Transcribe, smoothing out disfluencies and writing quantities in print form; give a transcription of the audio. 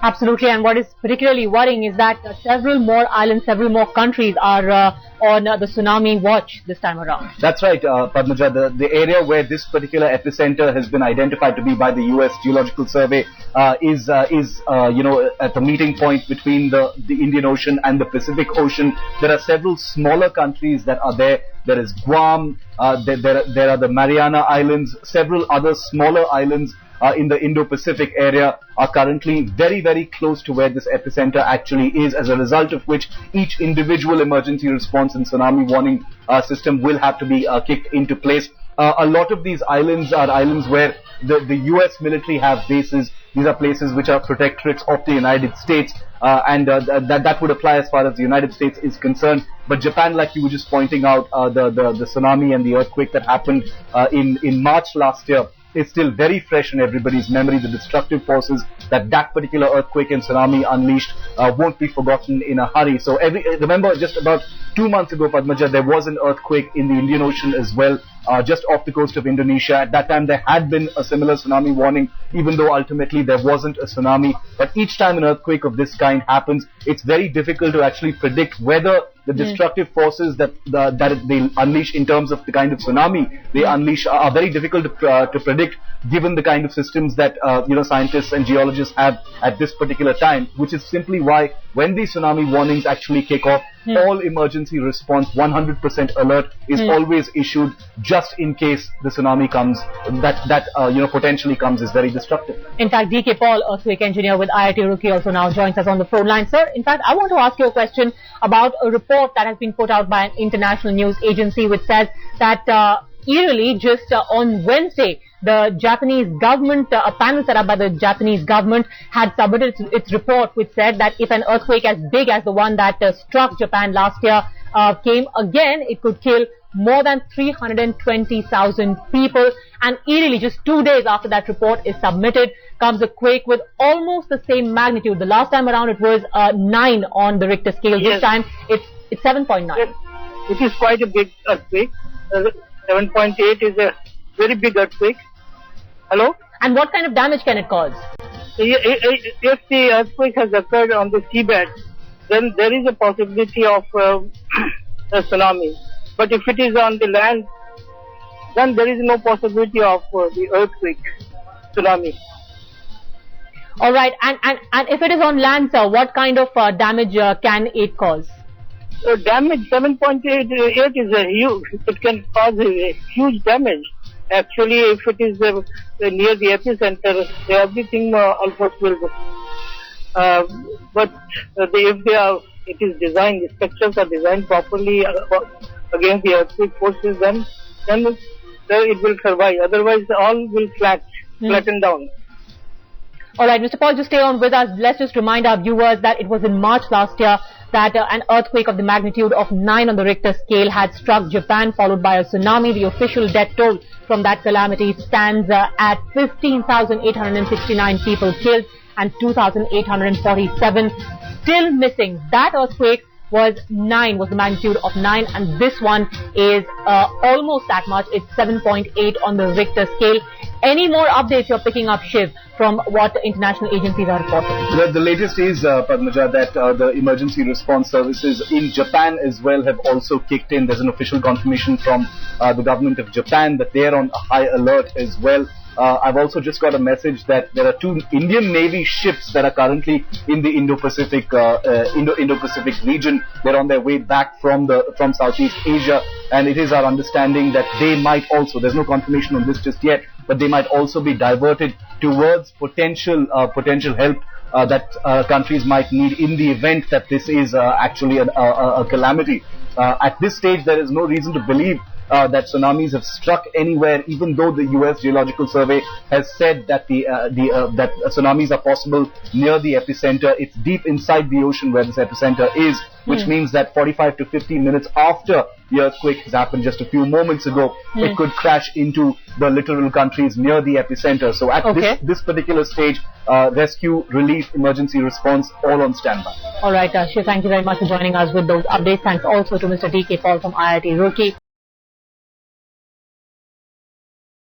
Absolutely, and what is particularly worrying is that several more islands, several more countries are on the tsunami watch this time around. That's right, Padmaja. The area where this particular epicenter has been identified to be by the U.S. Geological Survey is at the meeting point between the Indian Ocean and the Pacific Ocean. There are several smaller countries that are there. There is Guam. There are the Mariana Islands. Several other smaller islands in the Indo-Pacific area are currently very, very close to where this epicenter actually is, as a result of which each individual emergency response and tsunami warning system will have to be kicked into place. A lot of these islands are islands where the US military have bases. These are places which are protectorates of the United States, and that would apply as far as the United States is concerned. But Japan, like you were just pointing out, the tsunami and the earthquake that happened in March last year is still very fresh in everybody's memory. The destructive forces that particular earthquake and tsunami unleashed won't be forgotten in a hurry. So remember, just about 2 months ago, Padmaja, there was an earthquake in the Indian Ocean as well, just off the coast of Indonesia. At that time, there had been a similar tsunami warning, even though ultimately there wasn't a tsunami. But each time an earthquake of this kind happens, it's very difficult to actually predict whether the destructive forces that they unleash in terms of the kind of tsunami they unleash are very difficult to predict, given the kind of systems that scientists and geologists have at this particular time, which is simply why when these tsunami warnings actually kick off, all emergency response 100% alert is always issued, just in case the tsunami comes that potentially comes is very destructive. In fact, D.K. Paul, earthquake engineer with IIT Roorkee, also now joins us on the phone line. Sir, in fact, I want to ask you a question about a report that has been put out by an international news agency which says that eerily, just on Wednesday, the Japanese government, a panel set up by the Japanese government, had submitted its report which said that if an earthquake as big as the one that struck Japan last year came again, it could kill more than 320,000 people. And eerily, just 2 days after that report is submitted, comes a quake with almost the same magnitude. The last time around it was 9 on the Richter scale. This time it's 7.9. Yes. It is quite a big earthquake. 7.8 is a very big earthquake. Hello? And what kind of damage can it cause? If the earthquake has occurred on the seabed, then there is a possibility of a tsunami. But if it is on the land, then there is no possibility of the earthquake, tsunami. All right. And if it is on land, sir, what kind of damage can it cause? Damage 7.8 is a huge. It can cause a huge damage. Actually, if it is near the epicenter, everything almost will. But it is designed. The structures are designed properly against the earthquake forces. Then it will survive. Otherwise, all will flatten down. All right, Mr. Paul, just stay on with us. Let's just remind our viewers that it was in March last year that an earthquake of the magnitude of 9 on the Richter scale had struck Japan, followed by a tsunami. The official death toll from that calamity stands at 15,869 people killed and 2,847 still missing. That earthquake was the magnitude of 9, and this one is almost that much. It's 7.8 on the Richter scale. Any more updates you're picking up, Shiv, from what international agencies are reporting? The latest is, Padmaja, that the emergency response services in Japan as well have also kicked in. There's an official confirmation from the government of Japan that they're on a high alert as well. I've also just got a message that there are 2 Indian Navy ships that are currently in the Indo-Pacific region. They're on their way back from Southeast Asia, and it is our understanding that they might also, there's no confirmation on this just yet, but they might also be diverted towards potential help that countries might need in the event that this is actually a calamity. At this stage, there is no reason to believe that tsunamis have struck anywhere, even though the U.S. Geological Survey has said that that tsunamis are possible near the epicenter. It's deep inside the ocean where this epicenter is, which means that 45 to 50 minutes after the earthquake has happened just a few moments ago, it could crash into the littoral countries near the epicenter. So at this particular stage, rescue, relief, emergency response, all on standby. All right, Shiv, thank you very much for joining us with those updates. Thanks also to Mr. D.K. Paul from IIT Roorkee.